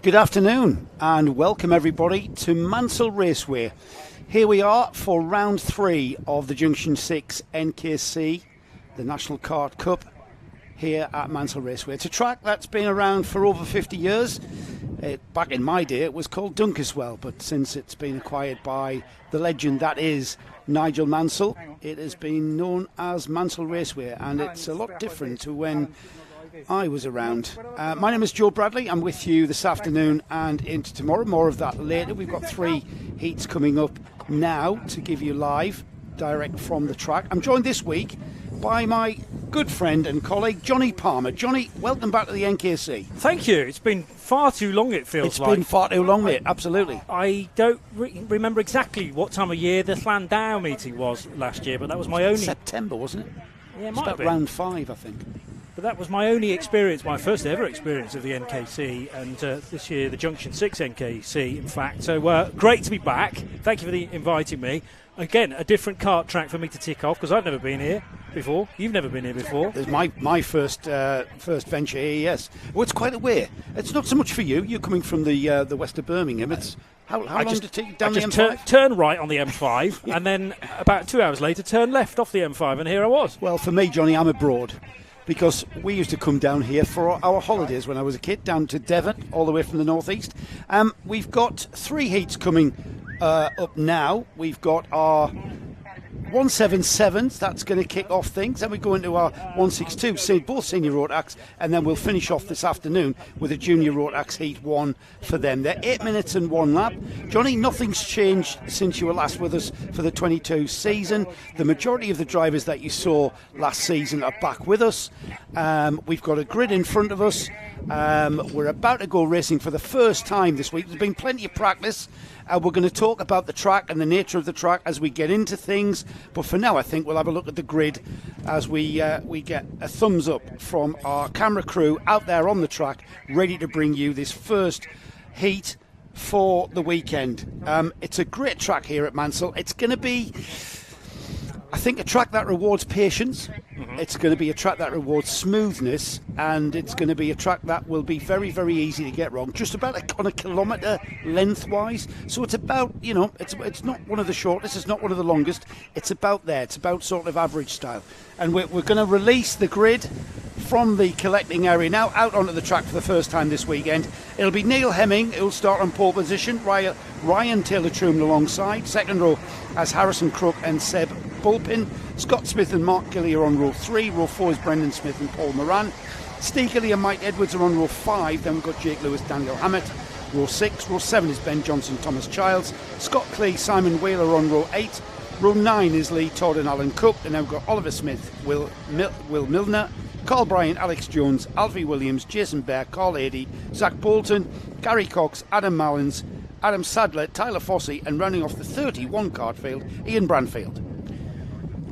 Good afternoon and welcome everybody to Mansell Raceway. Here we are for round 3 of the Junction 6 NKC, the National Kart Cup, here at Mansell Raceway. It's a track that's been around for over 50 years. Back in my day it was called Dunkeswell, but since it's been acquired by the legend that is Nigel Mansell, it has been known as Mansell Raceway, and it's a lot different to when I was around. My name is Joe Bradley. I'm with you this afternoon and into tomorrow. More of that later. We've got 3 heats coming up now to give you live, direct from the track. I'm joined this week by my good friend and colleague, Johnny Palmer. Johnny, welcome back to the NKC. Thank you. It's been far too long, it feels like. It's been far too long, mate. Absolutely. I don't remember exactly what time of year the Llandau meeting was last year, but that was my only... September, wasn't it? Yeah, it it's might about have been. round 5, I think. But that was my only experience, my first ever experience of the NKC, and this year the Junction 6 NKC, in fact. So great to be back. Thank you for inviting me. Again, a different kart track for me to tick off, because I've never been here before. You've never been here before. It's my first venture here, yes. Well, it's quite a way. It's not so much for you. You're coming from the west of Birmingham. It's how long did it take you down the M5? Turn right on the M5, and then about 2 hours later, turn left off the M5, and here I was. Well, for me, Johnny, I'm abroad. Because we used to come down here for our holidays when I was a kid, down to Devon, all the way from the northeast. We've got 3 heats coming up now. We've got our 177s, that's going to kick off things. Then we go into our 162, both senior road acts, and then we'll finish off this afternoon with a junior road acts heat 1 for them. They're 8 minutes and 1 lap. Johnny, nothing's changed since you were last with us for the 22 season. The majority of the drivers that you saw last season are back with us. We've got a grid in front of us. We're about to go racing for the first time this week. There's been plenty of practice. We're going to talk about the track and the nature of the track as we get into things. But for now, I think we'll have a look at the grid as we get a thumbs up from our camera crew out there on the track, ready to bring you this first heat for the weekend. It's a great track here at Mansell. It's going to be, I think, a track that rewards patience. It's going to be a track that rewards smoothness, and it's going to be a track that will be very, very easy to get wrong. Just about on a kilometre lengthwise. So it's about, it's not one of the shortest, it's not one of the longest. It's about there. It's about sort of average style. And we're going to release the grid from the collecting area now out onto the track for the first time this weekend. It'll be Neil Hemming who'll start on pole position, Ryan Taylor-Truman alongside. Second row as Harrison Crook and Seb Bulpin. Scott Smith and Mark Gilly are on row 3. Row 4 is Brendan Smith and Paul Moran. Steve Gilly and Mike Edwards are on row 5. Then we've got Jake Lewis, Daniel Hammett. Row 6. Row 7 is Ben Johnson, Thomas Childs. Scott Clee, Simon Whaler on row 8. Row 9 is Lee Todd and Alan Cook. And then we've got Oliver Smith, Will Milner, Carl Bryan, Alex Jones, Alfie Williams, Jason Bear, Carl Adey, Zach Bolton, Gary Cox, Adam Mallins, Adam Sadler, Tyler Fossey, and rounding off the 31 card field, Ian Branfield.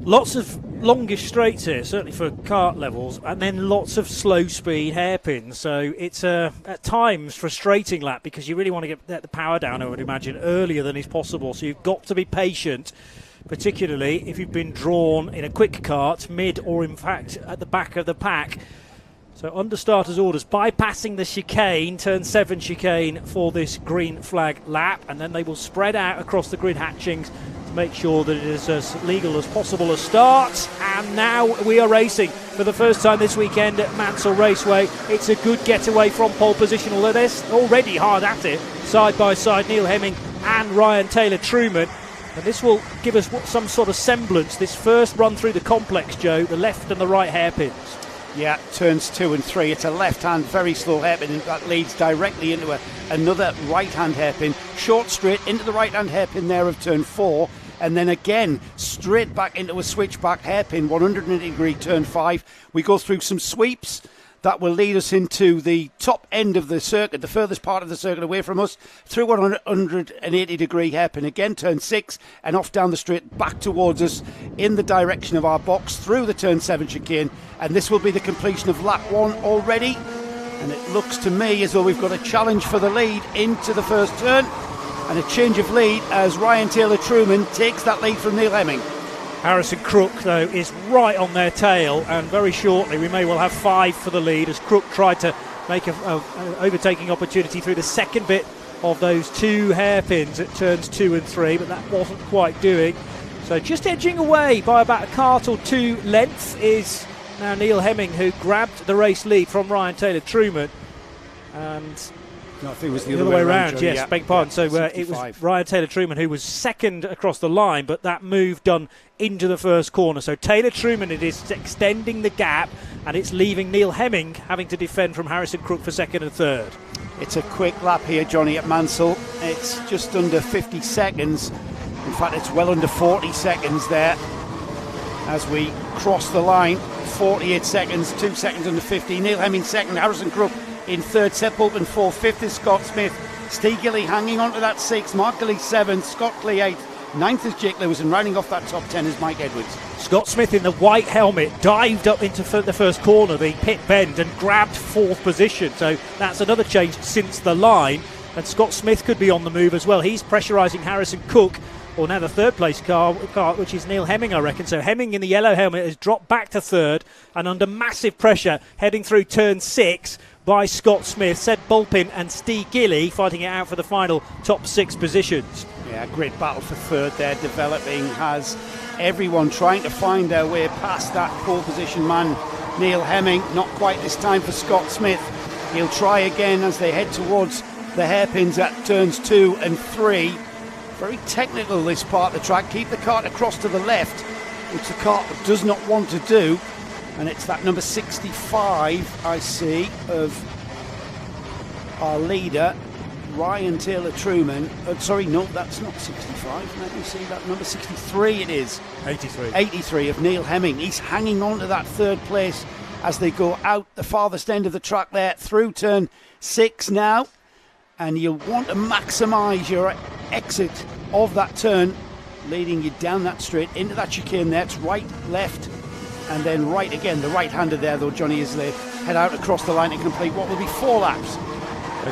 Lots of longish straights here, certainly for kart levels, and then lots of slow speed hairpins. So it's at times frustrating lap because you really want to get the power down, I would imagine, earlier than is possible. So you've got to be patient, particularly if you've been drawn in a quick kart, mid or in fact at the back of the pack. So under starters orders, bypassing the chicane, turn 7 chicane for this green flag lap, and then they will spread out across the grid hatchings to make sure that it is as legal as possible a start. And now we are racing for the first time this weekend at Mansell Raceway. It's a good getaway from pole position, although they're already hard at it, side by side, Neil Hemming and Ryan Taylor-Truman. And this will give us some sort of semblance, this first run through the complex, Joe, the left and the right hairpins. Yeah, turns 2 and 3. It's a left-hand, very slow hairpin that leads directly into another right-hand hairpin. Short straight into the right-hand hairpin there of turn 4. And then again, straight back into a switchback hairpin, 180 degree turn 5. We go through some sweeps that will lead us into the top end of the circuit, the furthest part of the circuit away from us, through 180 degree hairpin again, turn 6, and off down the straight back towards us in the direction of our box through the turn 7 chicane. And this will be the completion of lap 1 already. And it looks to me as though we've got a challenge for the lead into the first turn, and a change of lead as Ryan Taylor-Truman takes that lead from Neil Hemming. Harrison Crook, though, is right on their tail, and very shortly we may well have 5 for the lead as Crook tried to make an overtaking opportunity through the second bit of those 2 hairpins at turns 2 and 3, but that wasn't quite doing. So just edging away by about a cart or 2 lengths is now Neil Hemming, who grabbed the race lead from Ryan Taylor-Truman. And no, I think it was the other way around, Johnny. yes, beg pardon. So it was Ryan Taylor-Truman who was second across the line, but that move done into the first corner. So Taylor-Truman, it is extending the gap, and it's leaving Neil Hemming having to defend from Harrison Crook for second and third. It's a quick lap here, Johnny, at Mansell. It's just under 50 seconds. In fact, it's well under 40 seconds there as we cross the line. 48 seconds, 2 seconds under 50. Neil Hemming second, Harrison Crook in third, Seb Bulpin fourth, fifth is Scott Smith. Steve Gilly hanging on to that sixth, Mark Gilly seventh, Scott Clee eighth, ninth is Jake Lewis, and rounding off that top 10 is Mike Edwards. Scott Smith in the white helmet dived up into the first corner, the pit bend, and grabbed fourth position. So that's another change since the line, and Scott Smith could be on the move as well. He's pressurising Harrison Cook, or now the third place car, which is Neil Hemming, I reckon. So Hemming in the yellow helmet has dropped back to third, and under massive pressure heading through turn 6 by Scott Smith, Seb Bulpin and Steve Gilly fighting it out for the final top 6 positions. Yeah, great battle for third there developing, has everyone trying to find their way past that pole position man Neil Hemming. Not quite this time for Scott Smith. He'll try again as they head towards the hairpins at turns 2 and 3. Very technical, this part of the track. Keep the cart across to the left, which the cart does not want to do. And it's that number 65, I see, of our leader, Ryan Taylor-Truman. Sorry, no, that's not 65. Let me see that. Number 63 it is. 83. 83 of Neil Hemming. He's hanging on to that third place as they go out the farthest end of the track there through turn 6 now. And you'll want to maximise your exit of that turn, leading you down that straight into that chicane there. It's right, left, and then right again. The right-hander there, though, Johnny, as they head out across the line to complete what will be 4 laps.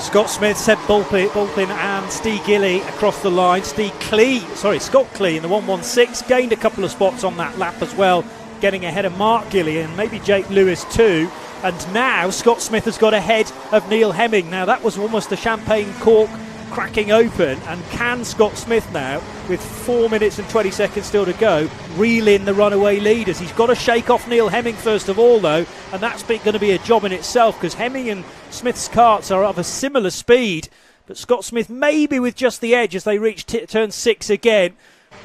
Scott Smith, Seb Bulpin and Steve Gilly across the line. Scott Clee in the 116 gained a couple of spots on that lap as well, getting ahead of Mark Gilly and maybe Jake Lewis too. And now Scott Smith has got ahead of Neil Hemming. Now that was almost the champagne cork cracking open, and can Scott Smith now, with 4 minutes and 20 seconds still to go, reel in the runaway leaders? He's got to shake off Neil Hemming first of all though, and that's going to be a job in itself, because Hemming and Smith's carts are of a similar speed, but Scott Smith maybe with just the edge as they reach turn 6 again.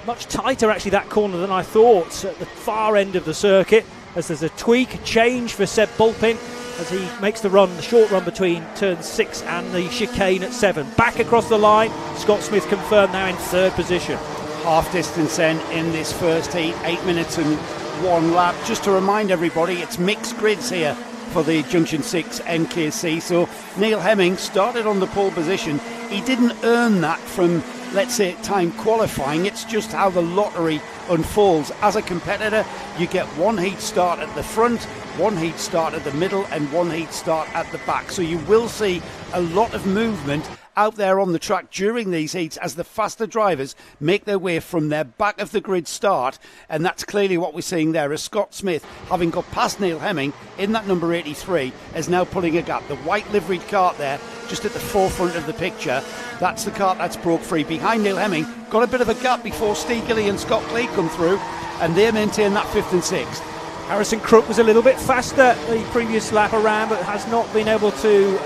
Much tighter actually that corner than I thought at the far end of the circuit, as there's a tweak change for Seb Bulpin as he makes the short run between turn 6 and the chicane at 7. Back across the line, Scott Smith confirmed now in third position. Half distance then in this first heat, 8 minutes and 1 lap. Just to remind everybody, it's mixed grids here for the Junction 6 NKC. So Neil Hemming started on the pole position. He didn't earn that from, let's say, time qualifying. It's just how the lottery unfolds. As a competitor, you get 1 heat start at the front, 1 heat start at the middle, and 1 heat start at the back. So you will see a lot of movement out there on the track during these heats as the faster drivers make their way from their back of the grid start, and that's clearly what we're seeing there, as Scott Smith, having got past Neil Hemming in that number 83, is now pulling a gap. The white liveried cart there just at the forefront of the picture, that's the cart that's broke free behind Neil Hemming. Got a bit of a gap before Steve Gilly and Scott Clee come through, and they maintain that 5th and 6th. Harrison Crook was a little bit faster the previous lap around, but has not been able to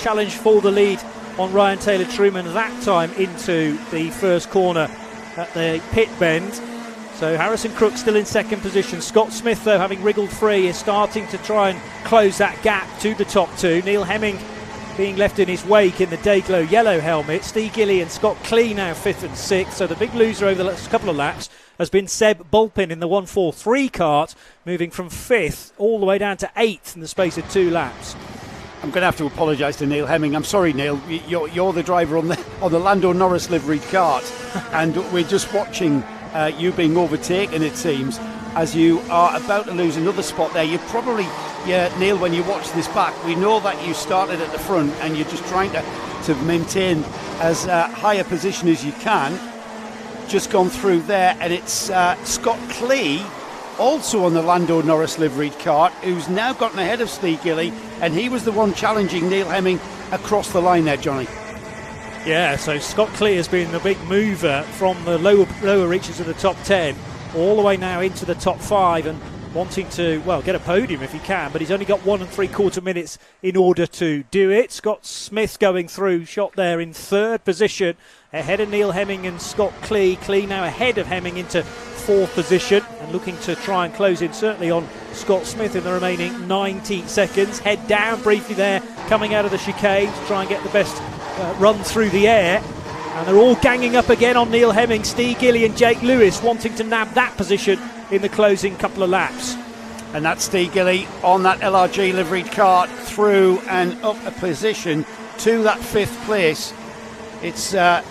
challenge for the lead on Ryan Taylor-Truman that time into the first corner at the pit bend. So Harrison Crook still in second position. Scott Smith, though, having wriggled free, is starting to try and close that gap to the top 2. Neil Hemming being left in his wake in the Dayglow yellow helmet. Steve Gilly and Scott Clee now 5th and 6th. So the big loser over the last couple of laps has been Seb Bulpin in the 143 cart, moving from 5th all the way down to 8th in the space of 2 laps. I'm going to have to apologise to Neil Hemming. I'm sorry, Neil. You're the driver on the Lando Norris liveried cart, and we're just watching you being overtaken, it seems, as you are about to lose another spot there. You probably, Neil, when you watch this back, we know that you started at the front and you're just trying to maintain as high a position as you can. Just gone through there, and it's Scott Clee also on the Lando Norris liveried cart, who's now gotten ahead of Steve Gilly, and he was the one challenging Neil Hemming across the line there, Johnny. Yeah, so Scott Clee has been the big mover from the lower reaches of the top 10 all the way now into the top 5 and wanting to, well, get a podium if he can, but he's only got 1 3/4 minutes in order to do it. Scott Smith going through, shot there in 3rd position, ahead of Neil Hemming and Scott Clee. Clee now ahead of Hemming into 4th position and looking to try and close in certainly on Scott Smith in the remaining 90 seconds. Head down briefly there, coming out of the chicane to try and get the best run through the air. And they're all ganging up again on Neil Hemming, Steve Gilly and Jake Lewis wanting to nab that position in the closing couple of laps. And that's Steve Gilly on that LRG liveried cart through and up a position to that 5th place. It's a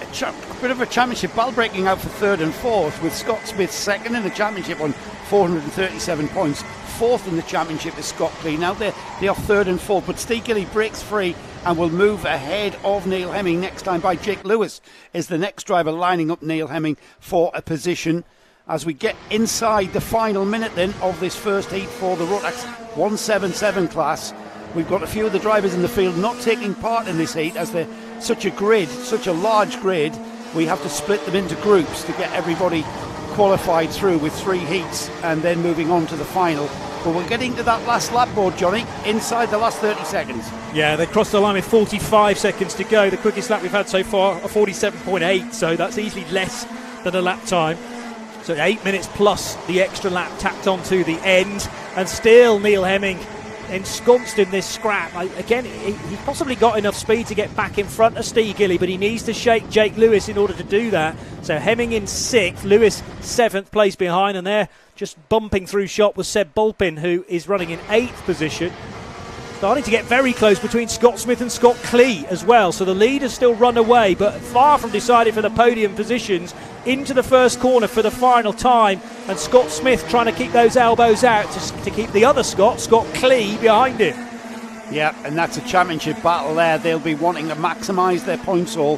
bit of a championship battle breaking out for 3rd and 4th, with Scott Smith 2nd in the championship on 437 points. 4th in the championship is Scott Clee. Now they are 3rd and 4th, but Steve Gilly breaks free and will move ahead of Neil Hemming next time by. Jake Lewis is the next driver lining up Neil Hemming for a position. As we get inside the final minute then of this first heat for the Rotax 177 class, we've got a few of the drivers in the field not taking part in this heat as they're such a large grid. We have to split them into groups to get everybody qualified through with 3 heats and then moving on to the final. But we're getting to that last lap board, Johnny, inside the last 30 seconds. Yeah, they crossed the line with 45 seconds to go. The quickest lap we've had so far, a 47.8, so that's easily less than a lap time. So 8 minutes plus the extra lap tacked on to the end. And still Neil Hemming ensconced in this scrap. Again, he possibly got enough speed to get back in front of Steve Gilly, but he needs to shake Jake Lewis in order to do that. So Hemming in 6th, Lewis 7th place behind, and there just bumping through shot was Seb Bulpin, who is running in 8th position. Starting to get very close between Scott Smith and Scott Clee as well. So the lead has still run away, but far from decided for the podium positions. Into the first corner for the final time, and Scott Smith trying to keep those elbows out to keep the other Scott Clee, behind him. Yeah, and that's a championship battle there. They'll be wanting to maximise their points haul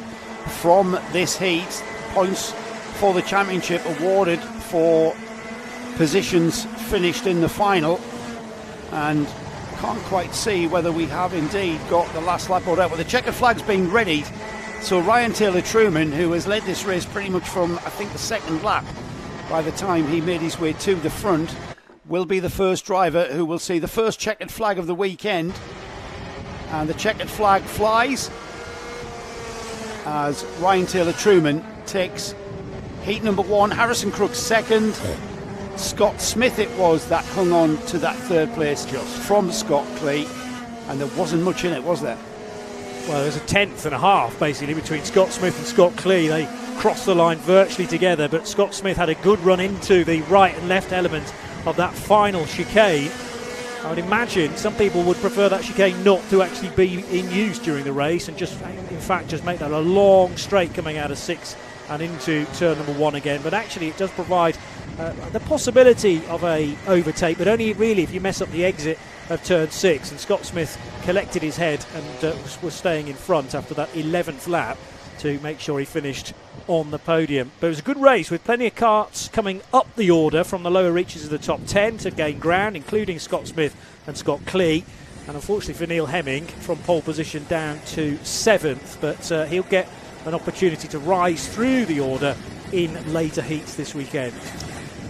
from this heat. Points for the championship awarded for positions finished in the final, and can't quite see whether we have indeed got the last lap board out, but the checkered flag's being readied. So Ryan Taylor-Truman, who has led this race pretty much from, I think, the 2nd lap, by the time he made his way to the front, will be the first driver who will see the first checkered flag of the weekend. And the checkered flag flies as Ryan Taylor-Truman takes heat number 1, Harrison Crook 2nd. Scott Smith it was that hung on to that 3rd place just from Scott Clee, and there wasn't much in it, was there? Well, there's a 10th and a half basically between Scott Smith and Scott Clee. They crossed the line virtually together, but Scott Smith had a good run into the right and left element of that final chicane. I would imagine some people would prefer that chicane not to actually be in use during the race and just, in fact, just make that a long straight coming out of 6 and into turn number 1 again. But actually it does provide the possibility of a overtake, but only really if you mess up the exit of turn 6. And Scott Smith collected his head and was staying in front after that 11th lap to make sure he finished on the podium. But it was a good race with plenty of karts coming up the order from the lower reaches of the top 10 to gain ground, including Scott Smith and Scott Clee. And unfortunately for Neil Hemming, from pole position down to 7th, but he'll get an opportunity to rise through the order in later heats this weekend.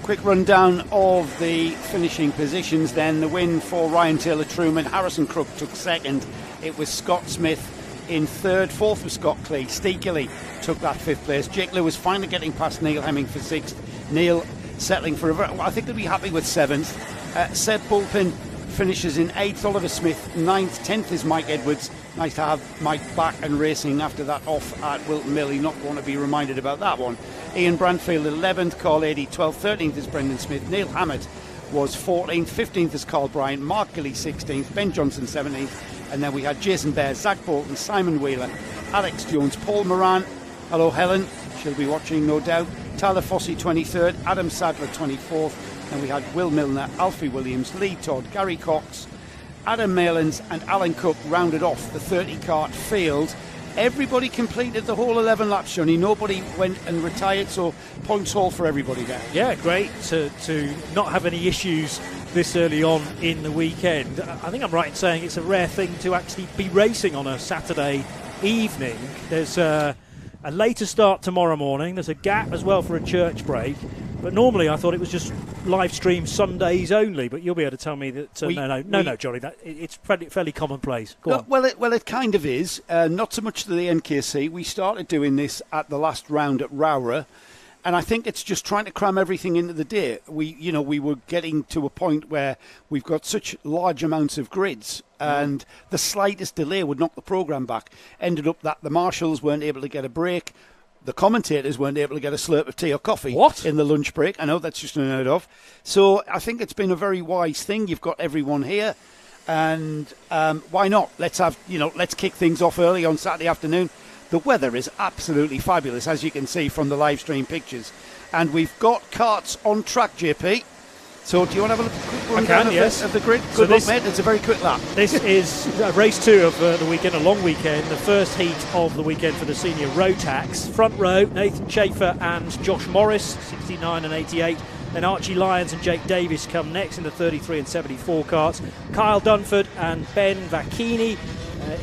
Quick rundown of the finishing positions then. The win for Ryan Taylor-Truman. Harrison Crook took 2nd. It was Scott Smith in 3rd. 4th was Scott Clee. Steve Gilly took that 5th place. Jake Lewis finally getting past Neil Hemming for 6th. Neil settling for I think they'll be happy with 7th. Seb Bulpin finishes in 8th. Oliver Smith 9th. 10th is Mike Edwards. Nice to have Mike back and racing after that off at Wilton Mill. You not want to be reminded about that one. Ian Brandfield 11th, Carl Adey 12th, 13th is Brendan Smith, Neil Hammett was 14th, 15th is Carl Bryant, Mark Gilly 16th, Ben Johnson 17th, and then we had Jason Bear, Zach Bolton, Simon Wheeler, Alex Jones, Paul Moran, hello Helen, she'll be watching no doubt, Tyler Fossey 23rd, Adam Sadler 24th, and we had Will Milner, Alfie Williams, Lee Todd, Gary Cox, Adam Malins and Alan Cook rounded off the 30 kart field. Everybody completed the whole 11 laps, Johnny. Nobody went and retired, so points all for everybody there. Yeah, great to not have any issues this early on in the weekend. I think I'm right in saying it's a rare thing to actually be racing on a Saturday evening. There's a later start tomorrow morning. There's a gap as well for a church break. But normally I thought it was just live stream Sundays only. But you'll be able to tell me that no, Johnny, it's fairly commonplace. Go on. Well, it kind of is. Not so much to the NKC. We started doing this at the last round at Rowra. And I think it's just trying to cram everything into the day. We were getting to a point where we've got such large amounts of grids, and the slightest delay would knock the programme back. Ended up that the marshals weren't able to get a break. The commentators weren't able to get a slurp of tea or coffee in the lunch break. I know that's just unheard of. So I think it's been a very wise thing. You've got everyone here, and why not? Let's kick things off early on Saturday afternoon. The weather is absolutely fabulous, as you can see from the live stream pictures. And we've got karts on track, JP. So do you want to have a quick run down of the grid? Good luck, mate. It's a very quick lap. This is race 2 of the weekend, a long weekend. The first heat of the weekend for the senior Rotax. Front row, Nathan Chafer and Josh Morris, 69 and 88. Then Archie Lyons and Jake Davis come next in the 33 and 74 karts. Kyle Dunford and Ben Vacchini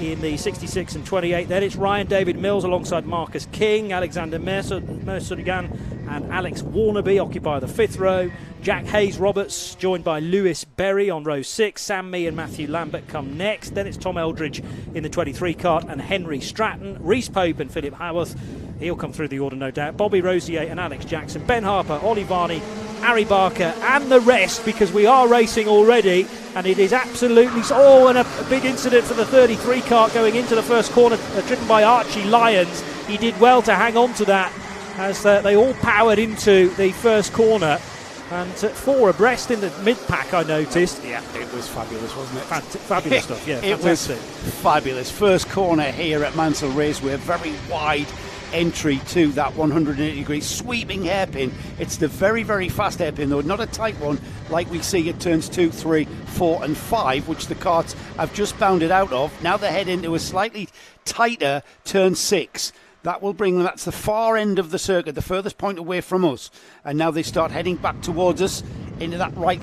in the 66 and 28. Then it's Ryan David Mills alongside Marcus King, Alexander Mercergan and Alex Warnaby occupy the 5th row. Jack Hayes Roberts joined by Lewis Berry on row 6. Sam Mee and Matthew Lambert come next. Then it's Tom Eldridge in the 23 kart and Henry Stratton. Reese Pope and Philip Howarth, he'll come through the order no doubt. Bobby Rosier and Alex Jackson. Ben Harper, Ollie Varney, Harry Barker and the rest, because we are racing already, and it is absolutely and a big incident for the 33 kart going into the first corner, driven by Archie Lyons. He did well to hang on to that as they all powered into the first corner, and 4 abreast in the mid-pack I noticed. Yeah, it was fabulous, wasn't it? Fabulous stuff, yeah. It was fabulous. First corner here at Mansell Raceway, very wide entry to that 180-degree sweeping hairpin. It's the very, very fast hairpin, though, not a tight one like we see at turns 2, 3, 4 and 5, which the karts have just bounded out of. Now they head into a slightly tighter turn 6. That will bring them, that's the far end of the circuit, the furthest point away from us. And now they start heading back towards us into that right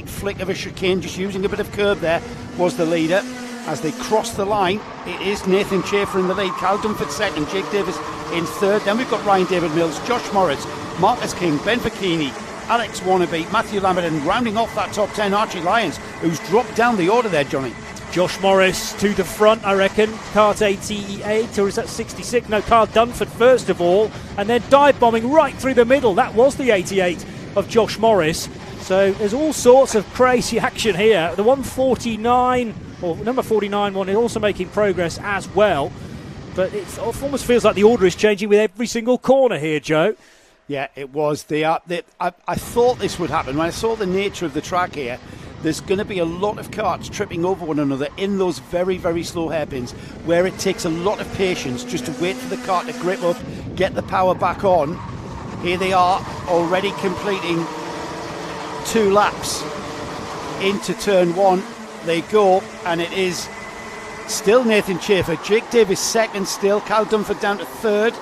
flick of a chicane, just using a bit of curb there, was the leader. As they cross the line, it is Nathan Chafer in the lead, Cal Dunford second, Jake Davis in third. Then we've got Ryan David Mills, Josh Morris, Marcus King, Ben Vacchini, Alex Warnaby, Matthew Lambert, and rounding off that top 10, Archie Lyons, who's dropped down the order there, Johnny. Josh Morris to the front, I reckon. Kart 88, or is that 66? No, Carl Dunford first of all, and then dive bombing right through the middle. That was the 88 of Josh Morris. So there's all sorts of crazy action here. The 149, or number 49 one, is also making progress as well. But it almost feels like the order is changing with every single corner here, Joe. Yeah, it was. I thought this would happen. When I saw the nature of the track here, there's going to be a lot of karts tripping over one another in those very, very slow hairpins, where it takes a lot of patience just to wait for the kart to grip up, get the power back on. Here they are, already completing 2 laps into turn 1. They go, and it is still Nathan Chafer, Jake Davis second still, Cal Dunford down to third,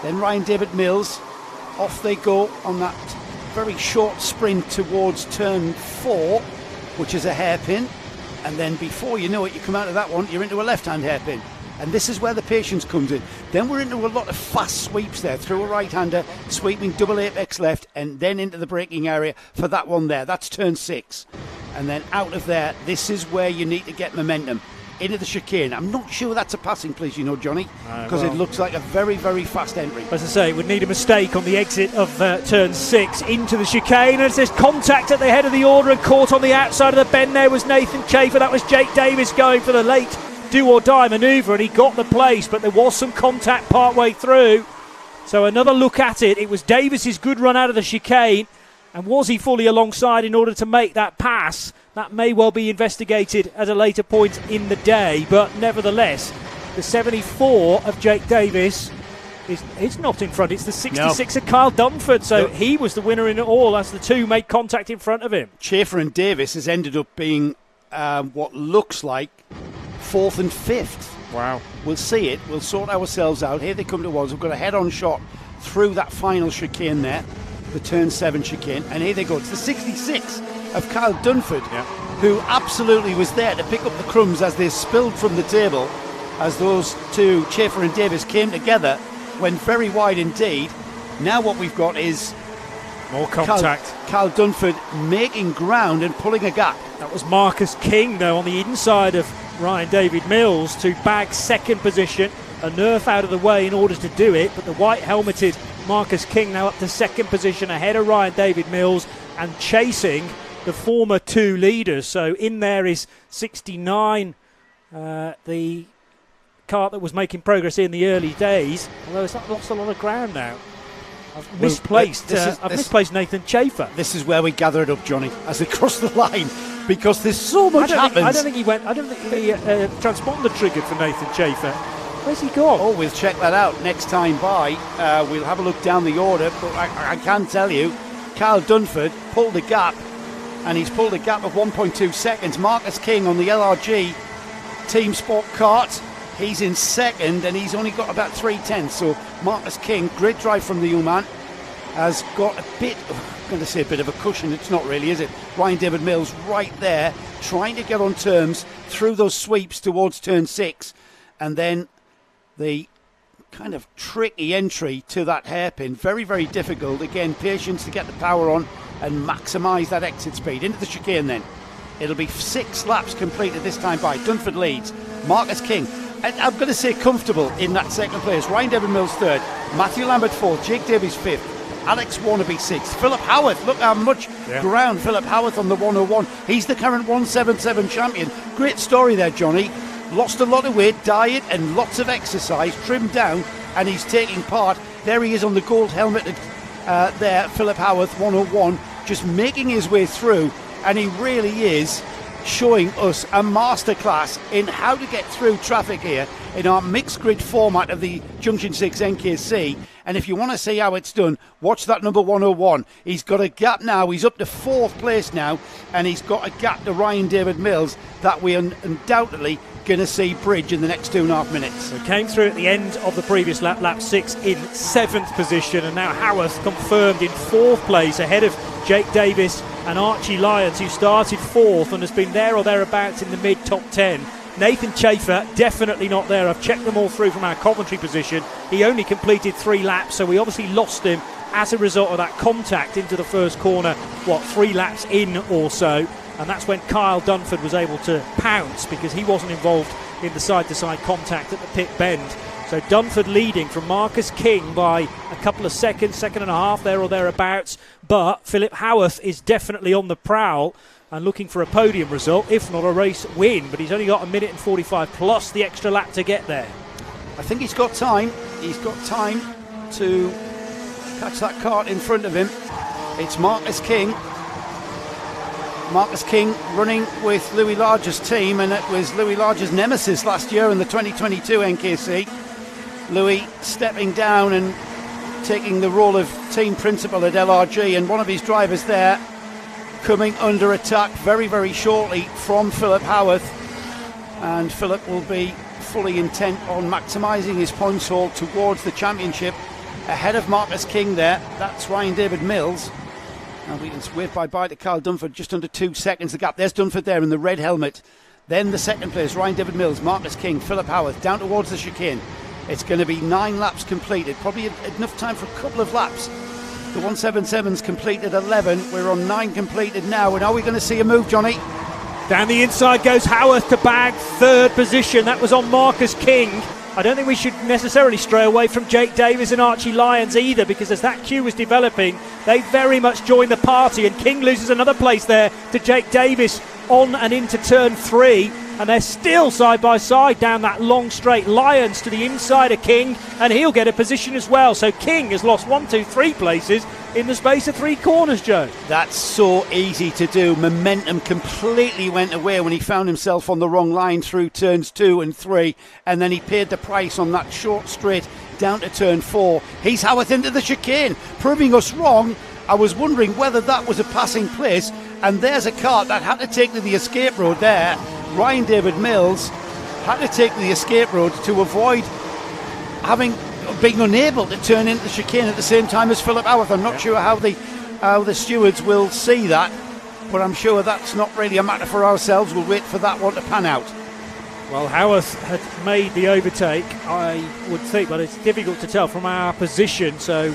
then Ryan David Mills. Off they go on that very short sprint towards turn 4, which is a hairpin, and then before you know it, you come out of that one, you're into a left-hand hairpin, and this is where the patience comes in. Then we're into a lot of fast sweeps there, through a right-hander, sweeping double apex left, and then into the braking area for that one there. That's turn 6, and then out of there, this is where you need to get momentum. Into the chicane. I'm not sure that's a passing place, you know, Johnny, because it looks like a very, very fast entry. As I say, it would need a mistake on the exit of turn 6 into the chicane, and there's contact at the head of the order, and caught on the outside of the bend there was Nathan Chafer. That was Jake Davis going for the late do-or-die manoeuvre, and he got the place, but there was some contact part-way through. So another look at it. It was Davis's good run out of the chicane, and was he fully alongside in order to make that pass? That may well be investigated at a later point in the day, but nevertheless, the 74 of Jake Davis is not in front. It's the 66 of Kyle Dunford, so he was the winner in it all as the two made contact in front of him. Chafer and Davis has ended up being what looks like 4th and 5th Wow. We'll see it. We'll sort ourselves out. Here they come towards. We've got a head-on shot through that final chicane there, the turn 7 chicane. And here they go. It's the 66 of Kyle Dunford, who absolutely was there to pick up the crumbs as they spilled from the table, as those two, Chafer and Davis, came together, went very wide indeed. Now what we've got is more contact. Kyle Dunford making ground and pulling a gap. That was Marcus King, though, on the inside of Ryan David Mills to bag second position. A nerf out of the way in order to do it, but the white helmeted Marcus King now up to second position ahead of Ryan David Mills and chasing the former two leaders. So in there is 69, the kart that was making progress in the early days, although it's lost a lot of ground now. I've misplaced Nathan Chafer. This is where we gather it up, Johnny, as they cross the line, because there's so much happens. I don't think the transponder triggered for Nathan Chafer. Where's he gone? Oh, we'll check that out next time by. We'll have a look down the order, but I can tell you, Kyle Dunford pulled a gap, and he's pulled a gap of 1.2 seconds. Marcus King on the LRG Team Sport kart, he's in second, and he's only got about 3/10. So Marcus King, great drive from the young man, has got a bit, I'm going to say a bit of a cushion. It's not really, is it? Ryan David Mills right there, trying to get on terms through those sweeps towards turn 6, and then the kind of tricky entry to that hairpin. Very, very difficult. Again, patience to get the power on and maximise that exit speed. Into the chicane then. It'll be 6 laps completed this time by. Dunford leads. Marcus King, I'm going to say comfortable in that second place. Ryan David Mills third. Matthew Lambert fourth. Jake Davies fifth. Alex Warnaby sixth. Philip Howarth, look how much ground Philip Howarth on the 101. He's the current 177 champion. Great story there, Johnny. Lost a lot of weight, diet and lots of exercise, trimmed down, and he's taking part. There he is on the gold helmet there, Philip Howarth, 101, just making his way through, and he really is showing us a masterclass in how to get through traffic here in our mixed grid format of the Junction 6 NKC. And if you want to see how it's done, watch that number 101. He's got a gap now. He's up to 4th place now, and he's got a gap to Ryan David Mills that we undoubtedly going to see bridge in the next 2.5 minutes. So came through at the end of the previous lap 6 in 7th position, and now Howarth confirmed in 4th place ahead of Jake Davis and Archie Lyons, who started 4th and has been there or thereabouts in the mid top 10. Nathan Chafer definitely not there. I've checked them all through from our Coventry position. He only completed 3 laps, so we obviously lost him as a result of that contact into the first corner, 3 laps in or so. And that's when Kyle Dunford was able to pounce, because he wasn't involved in the side-to-side contact at the pit bend. So Dunford leading from Marcus King by a couple of seconds, 1.5 there or thereabouts. But Philip Howarth is definitely on the prowl and looking for a podium result, if not a race win. But he's only got 1 minute and 45 plus the extra lap to get there. I think he's got time. He's got time to catch that kart in front of him. It's Marcus King. Marcus King running with Louis Larger's team, and it was Louis Larger's nemesis last year in the 2022 NKC. Louis stepping down and taking the role of team principal at LRG, and one of his drivers there coming under attack very, very shortly from Philip Howarth. And Philip will be fully intent on maximising his points haul towards the championship ahead of Marcus King there. That's Ryan David Mills. And we can wave bye-bye to Kyle Dunford, just under 2 seconds the gap. There's Dunford there in the red helmet. Then the second place, Ryan David Mills, Marcus King, Philip Howarth, down towards the chicane. It's going to be 9 laps completed, probably enough time for a couple of laps. The 177's completed 11, we're on 9 completed now, and are we going to see a move, Johnny? Down the inside goes Howarth to bag 3rd position. That was on Marcus King. I don't think we should necessarily stray away from Jake Davis and Archie Lyons either, because as that queue was developing, they very much joined the party, and King loses another place there to Jake Davis on and into turn 3, and they're still side by side down that long straight. Lyons to the inside of King, and he'll get a position as well. So King has lost 1, 2, 3 places in the space of 3 corners, Joe. That's so easy to do. Momentum completely went away when he found himself on the wrong line through turns 2 and 3, and then he paid the price on that short straight down to turn 4. He's Howarth into the chicane, proving us wrong. I was wondering whether that was a passing place, and there's a kart that had to take to the escape road there. Ryan David Mills had to take the escape road to avoid being unable to turn into the chicane at the same time as Philip Howarth. I'm not sure how the stewards will see that, but I'm sure that's not really a matter for ourselves. We'll wait for that one to pan out. Well, Howarth had made the overtake, I would think, but it's difficult to tell from our position, so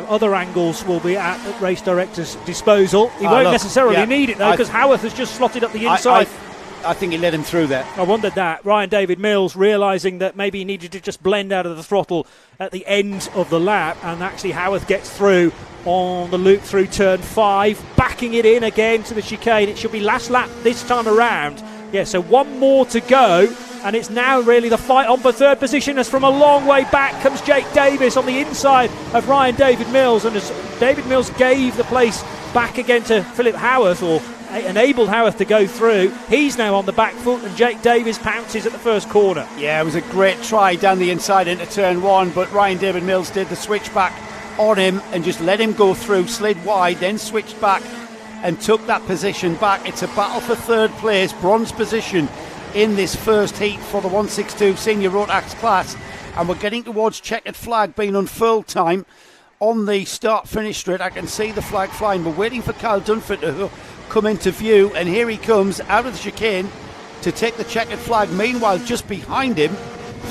other angles will be at the race director's disposal. He won't necessarily need it, though, because Howarth has just slotted up the inside. I think he let him through there. I wondered that. Ryan David Mills realising that maybe he needed to just blend out of the throttle at the end of the lap, and actually Howarth gets through on the loop through turn 5, backing it in again to the chicane. It should be last lap this time around. Yeah, so one more to go, and it's now really the fight on for third position, as from a long way back comes Jake Davis on the inside of Ryan David Mills, and as David Mills gave the place back again to Philip Howarth, or enabled Howarth to go through, he's now on the back foot, and Jake Davis pounces at the first corner. Yeah, it was a great try down the inside into turn 1, but Ryan David Mills did the switch back on him and just let him go through, slid wide, then switched back and took that position back. It's a battle for third place, bronze position in this first heat for the 162 senior Rotax class, and we're getting towards checkered flag being unfurled time on the start-finish straight. I can see the flag flying. We're waiting for Kyle Dunford to come into view, and here he comes out of the chicane to take the checkered flag. Meanwhile, just behind him,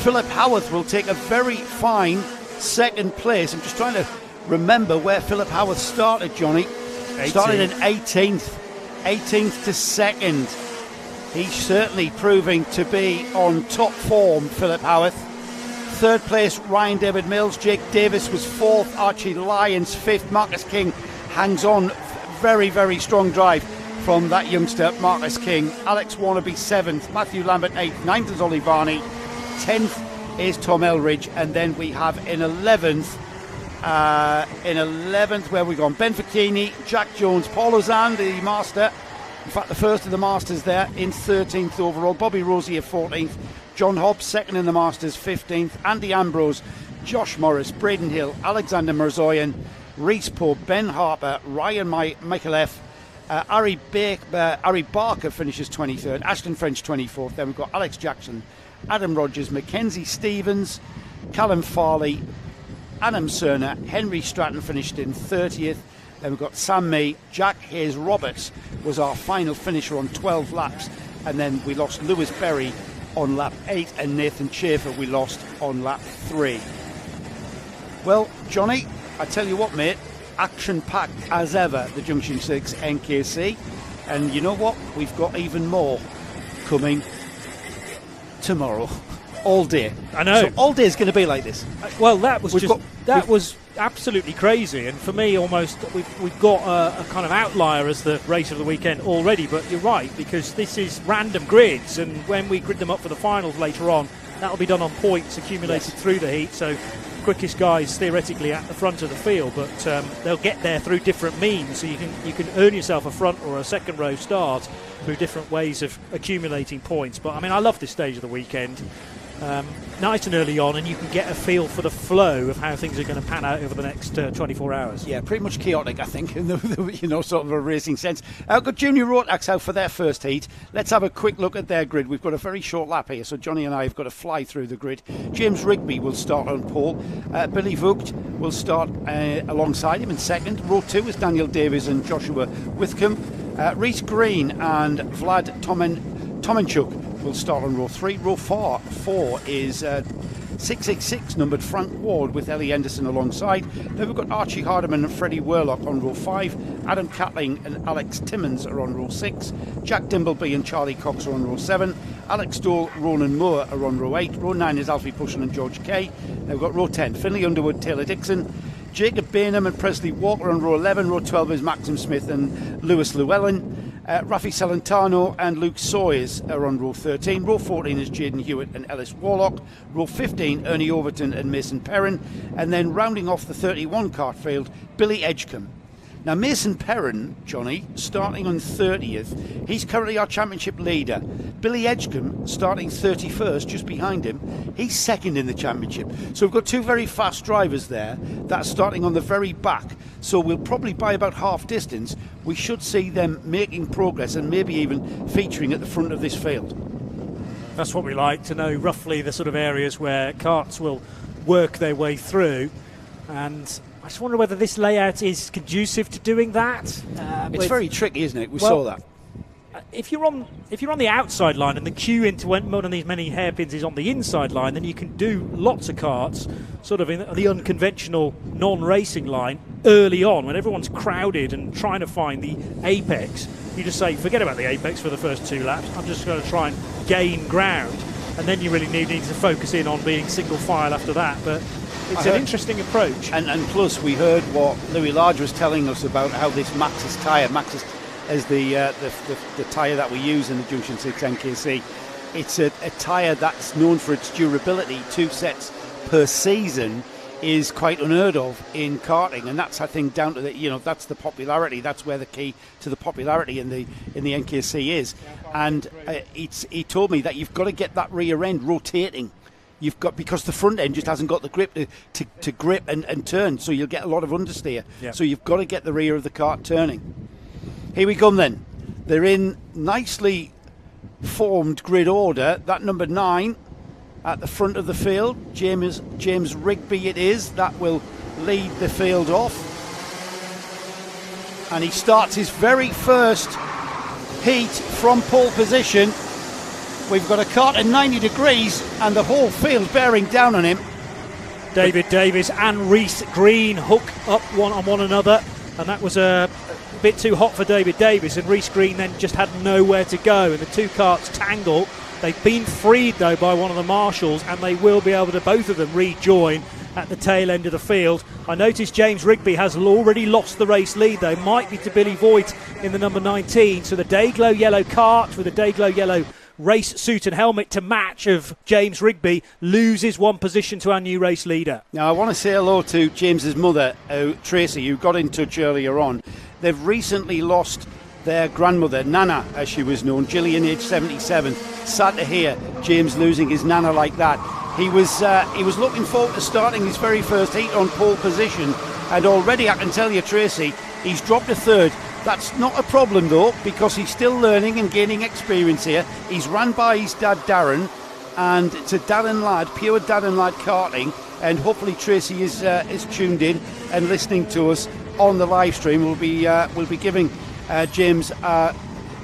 Philip Howarth will take a very fine second place. I'm just trying to remember where Philip Howarth started, Johnny. 18th. Started in 18th to 2nd. He's certainly proving to be on top form, Philip Howarth. Third place, Ryan David Mills. Jake Davis was 4th. Archie Lyons 5th. Marcus King hangs on. Very, very strong drive from that youngster, Marcus King. Alex Warnaby 7th. Matthew Lambert 8th. 9th is Ollie Varney. 10th is Tom Elridge. And then we have in 11th, where we gone? Ben Fakini, Jack Jones, Paul Ozan, the master. In fact, the first of the Masters there in 13th overall. Bobby Rosier 14th. John Hobbs 2nd in the Masters, 15th. Andy Ambrose, Josh Morris, Braden Hill, Alexander Mirzoyan, Reese Pope, Ben Harper, Ryan Michael F. Ari Barker finishes 23rd. Ashton French 24th. Then we've got Alex Jackson, Adam Rogers, Mackenzie Stevens, Callum Farley, Adam Cerner, Henry Stratton finished in 30th. Then we've got Sam May, Jack Hayes Roberts was our final finisher on 12 laps. And then we lost Lewis Berry on lap 8, and Nathan Chafer we lost on lap 3. Well, Johnny, I tell you what, mate, action-packed as ever, the Junction 6 NKC. And you know what? We've got even more coming tomorrow. All day. I know. So all day is going to be like this. Well, that was absolutely crazy, and for me, almost we've got a kind of outlier as the race of the weekend already. But you're right, because this is random grids, and when we grid them up for the finals later on, that'll be done on points accumulated through the heat. So quickest guys theoretically at the front of the field, but they'll get there through different means. So you can earn yourself a front or a second row start through different ways of accumulating points. But I mean, I love this stage of the weekend. Nice and early on, and you can get a feel for the flow of how things are going to pan out over the next 24 hours. Yeah, pretty much chaotic, I think, in the sort of a racing sense. I've got Junior Rotax out for their first heat. Let's have a quick look at their grid. We've got a very short lap here, so Johnny and I have got to fly through the grid. James Rigby will start on pole. Billy Vogt will start alongside him in second. Row 2 is Daniel Davies and Joshua Withcombe. Reece Green and Vlad Tomenchuk will start on row 3. Row 4 is 666 numbered Frank Ward with Ellie Henderson alongside. Then we've got Archie Hardiman and Freddie Worlock on row 5. Adam Catling and Alex Timmons are on row 6. Jack Dimbleby and Charlie Cox are on row 7. Alex Dole, Ronan Moore are on row 8. Row 9 is Alfie Pushen and George Kay. Then we've got row 10, Finlay Underwood, Taylor Dixon. Jacob Bainham and Presley Walker on row 11. Row 12 is Maxim Smith and Lewis Llewellyn. Rafi Celentano and Luke Sawyers are on row 13. Row 14 is Jaden Hewitt and Ellis Warlock. Row 15, Ernie Overton and Mason Perrin. And then rounding off the 31 kart field, Billy Edgecombe. Now, Mason Perrin, Johnny, starting on 30th. He's currently our championship leader. Billy Edgecombe, starting 31st, just behind him. He's second in the championship. So we've got two very fast drivers there that are starting on the very back. So we'll probably, by about half distance, we should see them making progress and maybe even featuring at the front of this field. That's what we like, to know roughly the sort of areas where karts will work their way through. And I just wonder whether this layout is conducive to doing that. It's very tricky, isn't it? We saw that. If you're on the outside line and the queue into one of these many hairpins is on the inside line, then you can do lots of karts sort of in the unconventional non-racing line early on when everyone's crowded and trying to find the apex. You just say, forget about the apex for the first 2 laps. I'm just going to try and gain ground. And then you really need to focus in on being single file after that. But it's an interesting approach. And plus, we heard what Louis Large was telling us about how this Maxxis tyre, Maxxis is the tyre that we use in the Junction 6 NKC. It's a tyre that's known for its durability. 2 sets per season is quite unheard of in karting, and that's, I think, down to that's the popularity. That's where the key to the popularity in the NKC is. And he told me that you've got to get that rear end rotating. You've got, because the front end just hasn't got the grip to grip and turn, so you'll get a lot of understeer. Yeah. So you've got to get the rear of the kart turning. Here we come then. They're in nicely formed grid order. That number 9 at the front of the field, James Rigby it is, that will lead the field off. And he starts his very first heat from pole position. We've got a kart at 90 degrees and the whole field bearing down on him. David Davis and Reese Green hook up one on one another, and that was a bit too hot for David Davis, and Reese Green then just had nowhere to go, and the 2 karts tangle. They've been freed though by one of the marshals, and they will be able to, both of them, rejoin at the tail end of the field. I noticed James Rigby has already lost the race lead though, might be to Billy Voigt in the number 19, so the Dayglow yellow kart with the Dayglow yellow race suit and helmet to match of James Rigby loses 1 position to our new race leader. Now I want to say hello to James's mother, Tracy, who got in touch earlier on. They've recently lost their grandmother, Nana, as she was known, Gillian, age 77. Sad to hear James losing his Nana like that. He was looking forward to starting his very first heat on pole position, and already I can tell you, Tracy, he's dropped a 3rd. That's not a problem though, because he's still learning and gaining experience here. He's run by his dad Darren, and it's a dad and lad, pure dad and lad karting, and hopefully Tracy is tuned in and listening to us on the live stream. We'll be giving James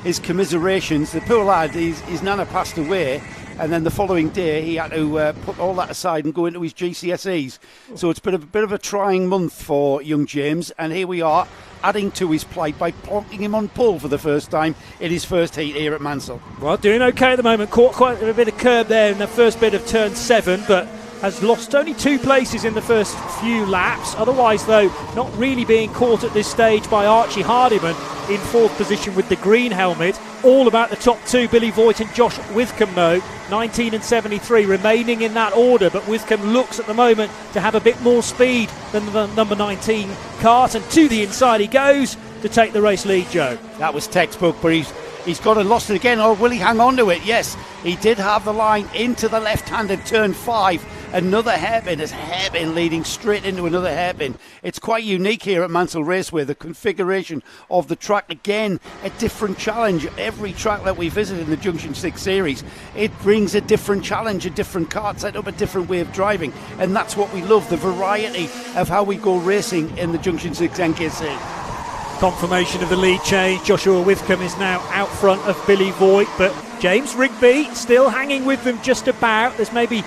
his commiserations. The poor lad, his nana passed away, and then the following day he had to put all that aside and go into his GCSEs. So it's been a bit of a trying month for young James, and here we are adding to his plight by plonking him on pole for the first time in his first heat here at Mansell. Well, doing okay at the moment. Caught quite a bit of curb there in the first bit of turn 7, but has lost only 2 places in the first few laps. Otherwise, though, not really being caught at this stage by Archie Hardiman in 4th position with the green helmet. All about the top 2, Billy Voigt and Josh Withcombe, though, 19 and 73, remaining in that order. But Withcombe looks at the moment to have a bit more speed than the number 19 kart, and to the inside he goes to take the race lead, Joe. That was textbook, but he's gone and lost it again, or will he hang on to it? Yes, he did have the line into the left-handed turn 5. Another hairpin, there's a hairpin leading straight into another hairpin. It's quite unique here at Mansell Raceway, the configuration of the track. Again, a different challenge. Every track that we visit in the Junction 6 series, it brings a different challenge, a different kart set up, a different way of driving. And that's what we love, the variety of how we go racing in the Junction 6 NKC. Confirmation of the lead change. Joshua Withcombe is now out front of Billy Voigt, but James Rigby still hanging with them just about. There's maybe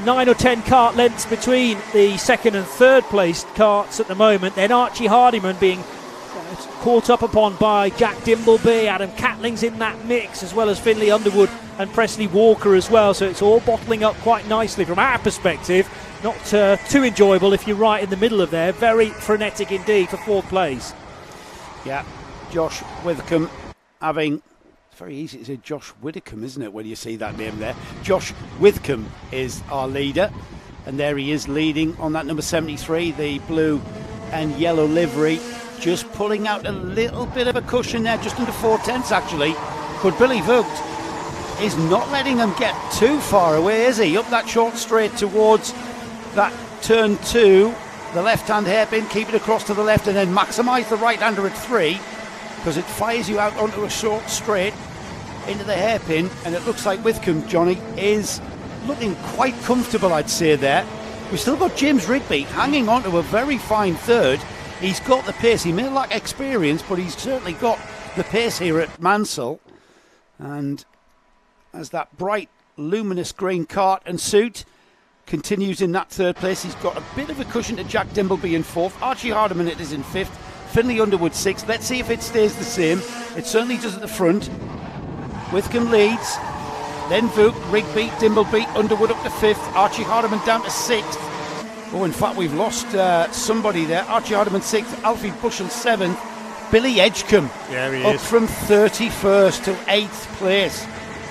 9 or 10 kart lengths between the 2nd and 3rd placed karts at the moment. Then Archie Hardiman being caught up upon by Jack Dimbleby. Adam Catling's in that mix, as well as Finlay Underwood and Presley Walker as well. So it's all bottling up quite nicely from our perspective. Not too enjoyable if you're right in the middle of there. Very frenetic indeed for 4th place. Yeah, Josh Withcombe having... Very easy to say Josh Widdicombe, isn't it, when you see that name there? Josh Withcombe is our leader, and there he is leading on that number 73, the blue and yellow livery, just pulling out a little bit of a cushion there, just under 4/10 actually. But Billy Vogt is not letting them get too far away, is he? Up that short straight towards that turn 2, the left-hand hairpin, keep it across to the left, and then maximise the right-hander at 3, because it fires you out onto a short straight into the hairpin, and it looks like Withcombe, Johnny, is looking quite comfortable, I'd say, there. We've still got James Rigby hanging on to a very fine third. He's got the pace. He may lack experience, but he's certainly got the pace here at Mansell. And as that bright, luminous green cart and suit continues in that third place, he's got a bit of a cushion to Jack Dimbleby in fourth. Archie Hardiman it is in fifth. Finlay Underwood sixth. Let's see if it stays the same. It certainly does at the front. Withcombe leads. Then Voot, Rigby, Dimbleby, Underwood up to fifth. Archie Hardiman down to sixth. Oh, in fact, we've lost somebody there. Archie Hardiman sixth. Alfie Bushell seventh. Billy Edgecombe up from 31st to 8th place.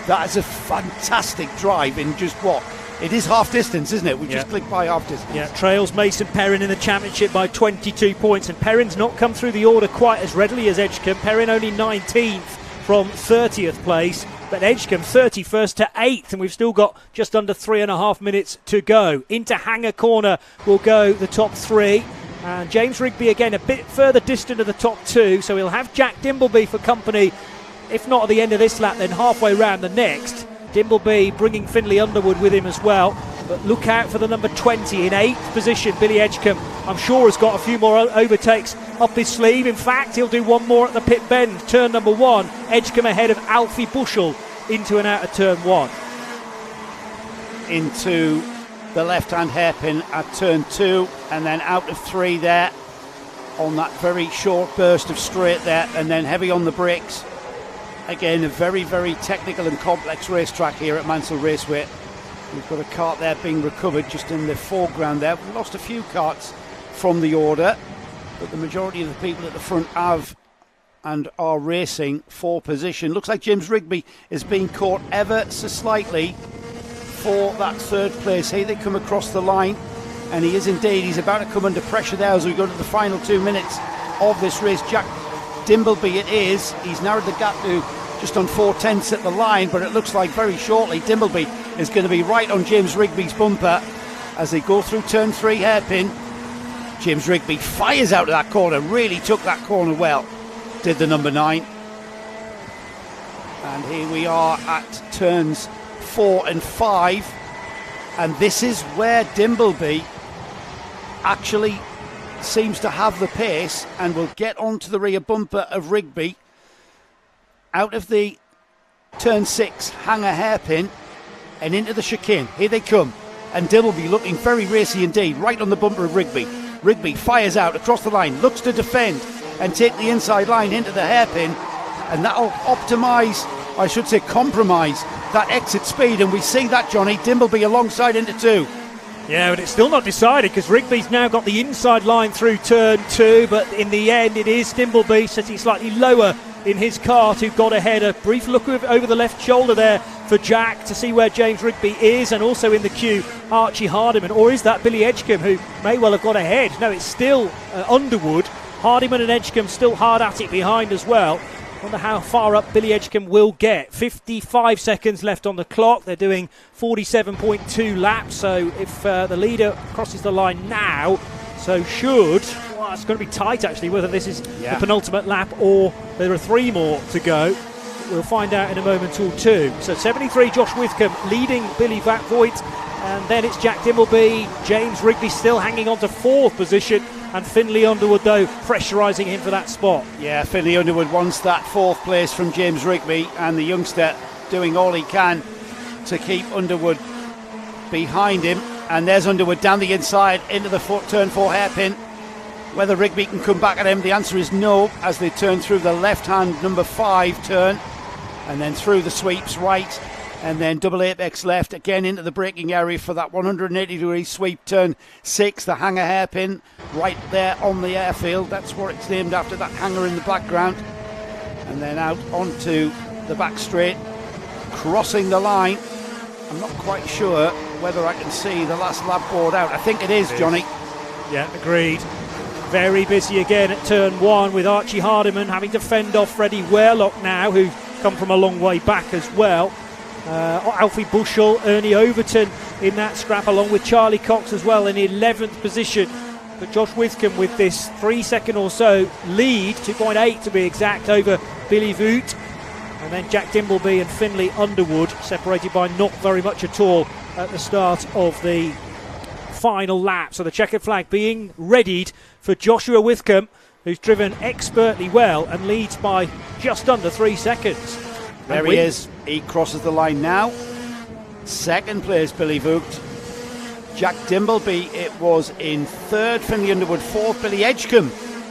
That is a fantastic drive in just what? It is half distance, isn't it? We just clicked by half distance. Yeah, trails Mason Perrin in the championship by 22 points, and Perrin's not come through the order quite as readily as Edgecombe. Perrin only 19th from 30th place, but Edgecombe 31st to 8th, and we've still got just under 3.5 minutes to go. Into Hanger Corner will go the top three. And James Rigby again a bit further distant of the top two, so he'll have Jack Dimbleby for company, if not at the end of this lap, then halfway round the next. Dimbleby bringing Finlay Underwood with him as well. But look out for the number 20 in 8th position. Billy Edgecombe, I'm sure, has got a few more overtakes up his sleeve. In fact, he'll do one more at the pit bend, turn number 1. Edgecombe ahead of Alfie Bushell into and out of turn 1. Into the left-hand hairpin at turn 2, and then out of 3 there on that very short burst of straight there, and then heavy on the brakes. Again, a very, very technical and complex racetrack here at Mansell Raceway. We've got a kart there being recovered just in the foreground there. We've lost a few karts from the order, but the majority of the people at the front have and are racing for position. Looks like James Rigby is being caught ever so slightly for that third place. Here they come across the line, and he is indeed. He's about to come under pressure there as we go to the final 2 minutes of this race. Jack Dimbleby it is. He's narrowed the gap to just on 4/10 at the line, but it looks like very shortly Dimbleby is going to be right on James Rigby's bumper as they go through turn 3 hairpin. James Rigby fires out of that corner, really took that corner well, did the number 9. And here we are at turns 4 and 5, and this is where Dimbleby actually seems to have the pace and will get onto the rear bumper of Rigby out of the turn 6 hanger hairpin and into the chicane. Here they come, and Dimbleby looking very racy indeed, right on the bumper of Rigby. Rigby fires out across the line, looks to defend and take the inside line into the hairpin, and that'll optimise, I should say compromise, that exit speed, and we see that, Johnny. Dimbleby alongside into 2. Yeah, but it's still not decided because Rigby's now got the inside line through turn 2, but in the end it is Dimbleby sitting slightly lower in his car who got ahead. A brief look over the left shoulder there for Jack to see where James Rigby is, and also in the queue Archie Hardiman, or is that Billy Edgecombe who may well have got ahead? No, it's still Underwood. Hardiman and Edgecombe still hard at it behind as well. Wonder how far up Billy Edgecombe will get. 55 seconds left on the clock. They're doing 47.2 laps, so if the leader crosses the line now, so should... Well, it's going to be tight actually, whether this is the penultimate lap or there are 3 more to go. We'll find out in a moment or two. So 73 Josh Withcombe leading Billy Voigt, and then it's Jack Dimbleby. James Rigby still hanging on to 4th position, and Finlay Underwood though pressurising him for that spot. Yeah, Finlay Underwood wants that 4th place from James Rigby, and the youngster doing all he can to keep Underwood behind him. And there's Underwood down the inside into the turn 4 hairpin. Whether Rigby can come back at him, the answer is no, as they turn through the left-hand number 5 turn, and then through the sweeps right, and then double apex left, again into the braking area for that 180-degree sweep, turn 6, the hanger hairpin, right there on the airfield. That's what it's named after, that hanger in the background. And then out onto the back straight, crossing the line. I'm not quite sure whether I can see the last lap board out. I think it is, Johnny. Yeah, agreed. Very busy again at turn 1 with Archie Hardiman having to fend off Freddie Weirlock now, who's come from a long way back as well. Alfie Bushell, Ernie Overton in that scrap, along with Charlie Cox as well in 11th position. But Josh Withcombe with this 3 second or so lead, 2.8 to be exact, over Billy Voot. And then Jack Dimbleby and Finlay Underwood separated by not very much at all at the start of the final lap. So the checkered flag being readied for Joshua Withcombe, who's driven expertly well and leads by just under 3 seconds. There he is. He crosses the line now. Second place, Billy Vogt. Jack Dimbleby, it was in third. Finlay Underwood fourth. Billy Edgecombe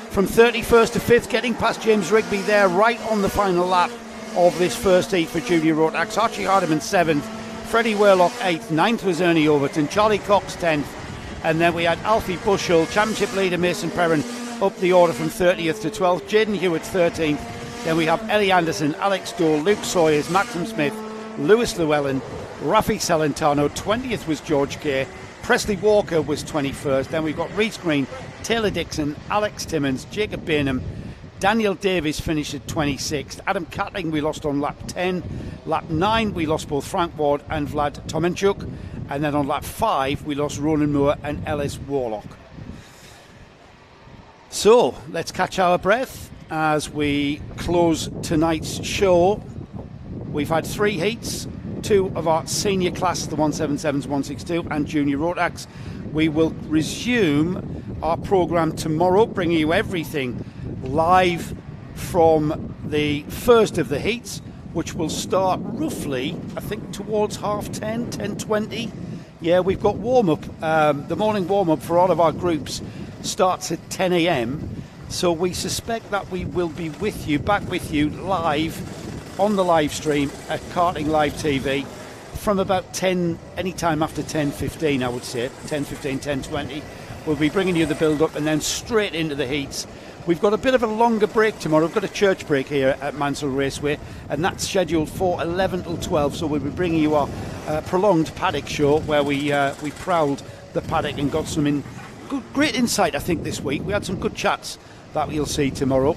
from 31st to 5th, getting past James Rigby there right on the final lap of this first heat for Junior Rotax. Archie Hardiman 7th. Freddie Worlock 8th. 9th was Ernie Overton. Charlie Cox 10th. And then we had Alfie Bushell, championship leader Mason Perrin, up the order from 30th to 12th. Jaden Hewitt 13th. Then we have Ellie Anderson, Alex Dole, Luke Sawyers, Maxim Smith, Lewis Llewellyn, Rafi Celentano. 20th was George Kay. Presley Walker was 21st. Then we've got Reece Green, Taylor Dixon, Alex Timmins, Jacob Bainham. Daniel Davies finished at 26th. Adam Catling we lost on lap 10. Lap 9 we lost both Frank Ward and Vlad Tomenchuk. And then on lap 5 we lost Ronan Moore and Ellis Warlock. So let's catch our breath as we close tonight's show. We've had 3 heats. 2 of our senior classes, the 177s, 162 and Junior Rotax. We will resume our programme tomorrow, bringing you everything live from the first of the heats, which will start roughly, I think, towards 10:30, 10:20. Yeah, we've got warm-up. The morning warm-up for all of our groups starts at 10 a.m. So we suspect that we will be with you, back with you live on the live stream at Karting Live TV from about 10, any time after 10:15, I would say, 10:15, 10:20. We'll be bringing you the build-up and then straight into the heats. We've got a bit of a longer break tomorrow. We've got a church break here at Mansell Raceway, and that's scheduled for 11 till 12. So we'll be bringing you our prolonged paddock show where we prowled the paddock and got some great insight, I think, this week. We had some good chats that you'll see tomorrow.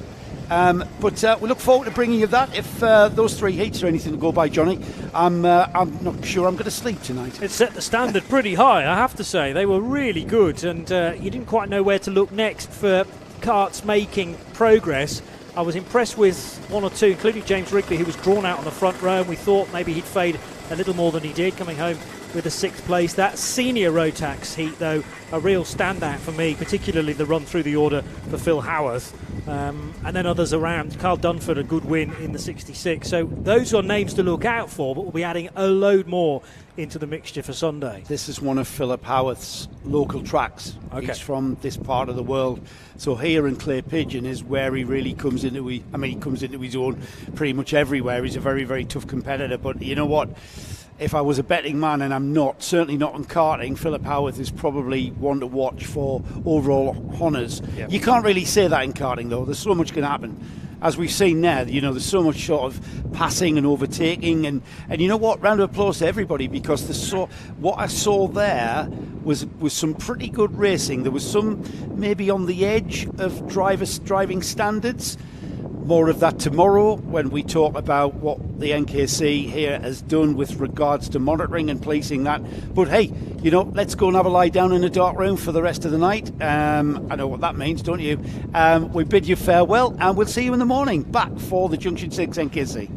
But we look forward to bringing you that. If those 3 heats are anything to go by, Johnny, I'm not sure I'm going to sleep tonight. It set the standard pretty high, I have to say. They were really good, and you didn't quite know where to look next for karts making progress. I was impressed with 1 or 2, including James Rigby, who was drawn out on the front row, and we thought maybe he'd fade a little more than he did, coming home with a 6th place. That senior Rotax heat, though, a real standout for me, particularly the run through the order for Phil Howarth. And then others around. Carl Dunford, a good win in the 66. So those are names to look out for, but we'll be adding a load more into the mixture for Sunday. This is one of Philip Howarth's local tracks. Okay. He's from this part of the world. So here in Clay Pigeon is where he really comes into he comes into his own pretty much everywhere. He's a very, very tough competitor. But you know what? If I was a betting man, and I'm not, certainly not on karting, Philip Howarth is probably one to watch for overall honours. Yep. You can't really say that in karting, though. There's so much can happen. As we've seen there, there's so much sort of passing and overtaking. And you know what? Round of applause to everybody, because what I saw there was some pretty good racing. There was some maybe on the edge of driving standards. More of that tomorrow when we talk about what the NKC here has done with regards to monitoring and policing that. But hey, let's go and have a lie down in a dark room for the rest of the night. I know what that means, don't you? We bid you farewell, and we'll see you in the morning back for the Junction 6 NKC.